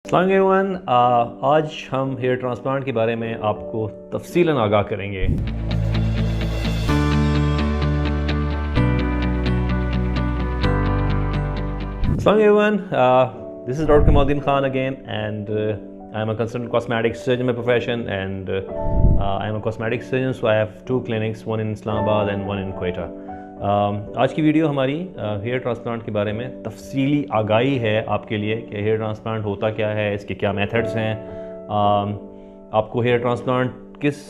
अस्सलाम एवरीवन, आज हम हेयर ट्रांसप्लांट के बारे में आपको तफसीलन आगाह करेंगे। अस्सलाम everyone, this is doctor Kamaluddin Khan again and I am a consultant cosmetic surgeon by profession and I am a cosmetic surgeon, so I have two clinics, one in Islamabad and one in Quetta. आज की video हमारी hair transplant के बारे में तफसीली आगाही है आपके लिए कि हेयर ट्रांसप्लांट होता क्या है, इसके क्या मेथड्स हैं, आपको हेयर ट्रांसप्लांट किस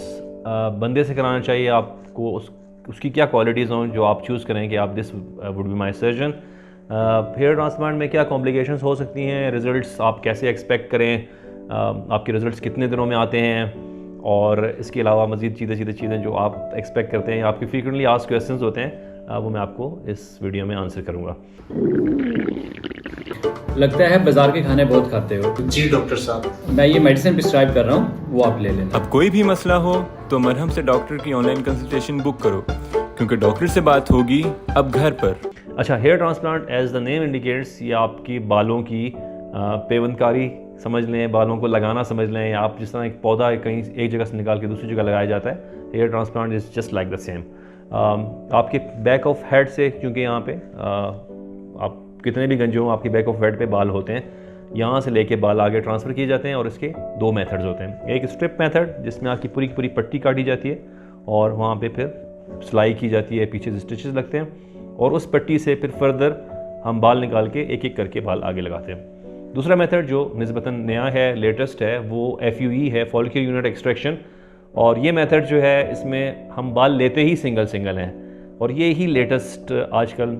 बंदे से कराना चाहिए, आपको उसकी क्या क्वालिटीज़ हों जो आप चूज़ करें कि आप this would be my surgeon. Hair transplant में क्या कॉम्प्लिकेशंस हो सकती हैं, रिज़ल्ट्स आप कैसे एक्सपेक्ट करें, आपके रिज़ल्ट्स कितने दिनों में आते हैं, और इसके अलावा मज़ीद चीज़ें जो आप एक्सपेक्ट करते हैं, आपके फ्रीक्वेंटली आस्क्ड क्वेश्चंस होते हैं, वो मैं आपको इस वीडियो में आंसर करूंगा। लगता है बाजार के खाने बहुत खाते हो। जी डॉक्टर साहब, मैं ये मेडिसिन प्रिस्क्राइब कर रहा हूँ, वो आप ले लेना। अब कोई भी मसला हो तो मरहम से डॉक्टर की ऑनलाइन कंसल्टेशन बुक करो, क्योंकि डॉक्टर से बात होगी अब घर पर। अच्छा, hair transplant as the name indicates, ये आपकी बालों की पेवंदकारी समझ लें, बालों को लगाना समझ लें, या आप जिस तरह एक पौधा कहीं एक जगह से निकाल के दूसरी जगह लगाया जाता है, hair transplant is just like the same. आपके बैक ऑफ हेड से, क्योंकि यहाँ पे आप कितने भी गंजे हों, आपके बैक ऑफ हेड पे बाल होते हैं, यहाँ से लेके बाल आगे ट्रांसफ़र किए जाते हैं, और इसके दो मेथड्स होते हैं। एक स्ट्रिप मेथड जिसमें आपकी पूरी की पूरी पट्टी काटी जाती है और वहाँ पे फिर सिलाई की जाती है, पीछे से स्टिचेस लगते हैं, और उस पट्टी से फिर फर्दर हम बाल निकाल के एक एक करके बाल आगे लगाते हैं। दूसरा मेथड जो निस्बतन नया है, लेटेस्ट है, वो FUE है, फॉलिक्यूलर यूनिट एक्सट्रैक्शन। और ये मेथड जो है, इसमें हम बाल लेते ही सिंगल हैं, और ये ही लेटेस्ट आजकल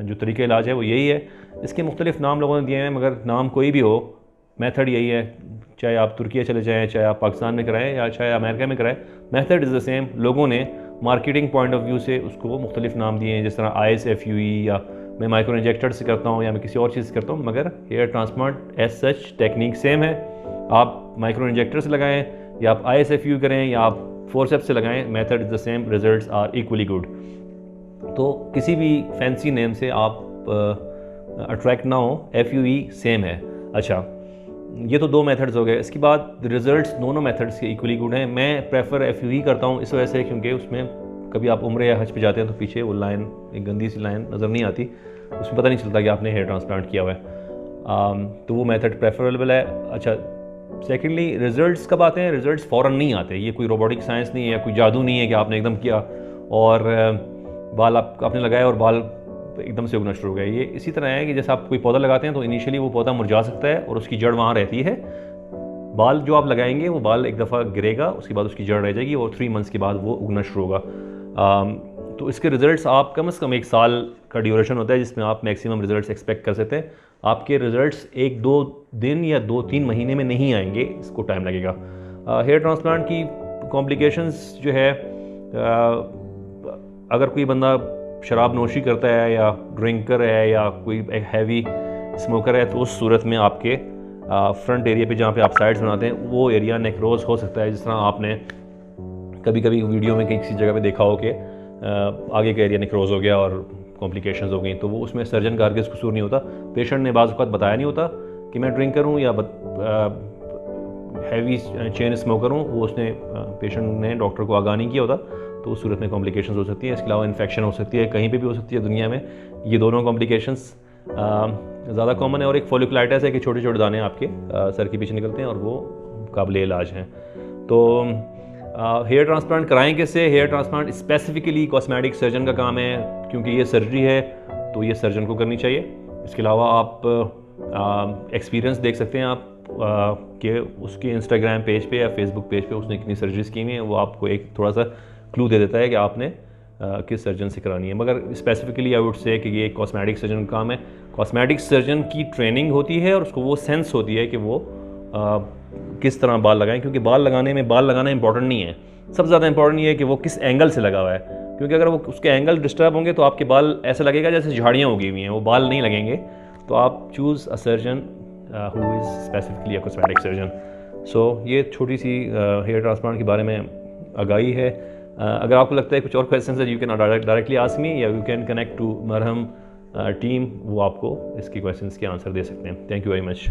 जो तरीक़ा इलाज है वो यही है। इसके मुख्तलिफ नाम लोगों ने दिए हैं, मगर नाम कोई भी हो, मेथड यही है। चाहे आप तुर्किया चले जाएँ, चाहे आप पाकिस्तान में कराएं, या चाहे अमेरिका में कराएं, मेथड इज़ द सेम। लोगों ने मार्केटिंग पॉइंट ऑफ व्यू से उसको मुख्तलिफ नाम दिए हैं, जिस तरह ISFUE, या मैं माइक्रो इंजेक्टर से करता हूँ, या मैं किसी और चीज़ से करता हूँ, मगर hair transplant as such technique same है। आप माइक्रो इंजेक्टर से लगाएं, या आप ISFUE करें, या आप फोरसेप्स से लगाएं, method is the same, results are equally good. तो किसी भी फैंसी नेम से आप अट्रैक्ट ना हो, FUE सेम है। अच्छा, ये तो दो मेथड्स हो गए। इसके बाद रिजल्ट्स दोनों मेथड्स के इक्वली गुड हैं। मैं प्रेफर FUE करता हूँ इस वजह से, क्योंकि उसमें कभी आप उम्र या हज पे जाते हैं तो पीछे वो लाइन, एक गंदी सी लाइन नज़र नहीं आती, उसमें पता नहीं चलता कि आपने हेयर ट्रांसप्लांट किया हुआ है, तो वो मेथड प्रेफरेबल है। अच्छा, सेकेंडली रिजल्ट्स कब आते हैं? रिजल्ट्स फ़ौरन नहीं आते। ये कोई रोबोटिक साइंस नहीं है, कोई जादू नहीं है कि आपने एकदम किया और बाल आपने लगाया और बाल एकदम से उगना शुरू हो गए। ये इसी तरह है कि जैसे आप कोई पौधा लगाते हैं तो इनिशियली वो पौधा मुरझा सकता है और उसकी जड़ वहाँ रहती है। बाल जो आप लगाएंगे वो बाल एक दफ़ा गिरेगा, उसके बाद उसकी जड़ रह जाएगी, और 3 मंथ्स के बाद वो उगना शुरू होगा। तो इसके रिज़ल्ट्स आप कम से कम 1 साल का ड्यूरेशन होता है जिसमें आप मैक्सिमम रिज़ल्ट्स एक्सपेक्ट कर सकते हैं। आपके रिज़ल्ट्स 1-2 दिन या 2-3 महीने में नहीं आएंगे, इसको टाइम लगेगा। हेयर ट्रांसप्लांट की कॉम्प्लिकेशंस जो है, अगर कोई बंदा शराब नोशी करता है, या ड्रिंकर है, या कोई एक हैवी स्मोकर है, तो उस सूरत में आपके फ्रंट एरिया पे जहाँ पे आप साइड्स बनाते हैं वो एरिया नेक्रोज हो सकता है। जिस तरह आपने कभी कभी वीडियो में किसी जगह पे देखा हो कि आगे का एरिया नेक्रोज हो गया और कॉम्प्लिकेशंस हो गई, तो वो उसमें सर्जन का हरगिज़ कसूर नहीं होता। पेशेंट ने बाज़ वक़्त बताया नहीं होता कि मैं ड्रिंकर हूँ या हैवी चेन स्मोकर हूँ, वो उसने पेशेंट ने डॉक्टर को आगाह नहीं किया होता, तो उस सूरत में कॉम्प्लिकेशंस हो सकती है। इसके अलावा इन्फेक्शन हो सकती है, कहीं पे भी हो सकती है दुनिया में। ये दोनों कॉम्प्लिकेशंस ज़्यादा कॉमन है। और एक फॉलिकुलाइटिस है कि छोटे छोटे दाने आपके सर के पीछे निकलते हैं, और वो काबिल इलाज हैं। तो हेयर ट्रांसप्लांट कराएं किससे? Hair transplant specifically cosmetic surgeon का काम है, क्योंकि ये सर्जरी है तो ये सर्जन को करनी चाहिए। इसके अलावा आप एक्सपीरियंस देख सकते हैं आप कि उसके इंस्टाग्राम पेज पे या फेसबुक पेज पे उसने कितनी सर्जरीज की हुई हैं, वो आपको एक थोड़ा सा क्लू दे देता है कि आपने किस सर्जन से करानी है। मगर स्पेसिफिकली आई वुड से कि ये कॉस्मेटिक सर्जन का काम है। कॉस्मेटिक सर्जन की ट्रेनिंग होती है और उसको वो सेंस होती है कि वो किस तरह बाल लगाएं, क्योंकि बाल लगाना इंपॉर्टेंट नहीं है। सबसे ज़्यादा इंपॉर्टेंट ये है कि वो किस एंगल से लगा हुआ है, क्योंकि अगर वो उसके एंगल डिस्टर्ब होंगे तो आपके बाल ऐसा लगेगा जैसे झाड़ियाँ उगी हुई हैं, वो बाल नहीं लगेंगे। तो आप choose a surgeon who is specifically a cosmetic surgeon. So ये छोटी सी हेयर ट्रांसप्लांट के बारे में आगाही है। अगर आपको लगता है कुछ और क्वेश्चन है, you can directly ask me, या यू कैन कनेक्ट टू मरहम टीम वो आपको इसके क्वेश्चंस के आंसर दे सकते हैं। Thank you very much.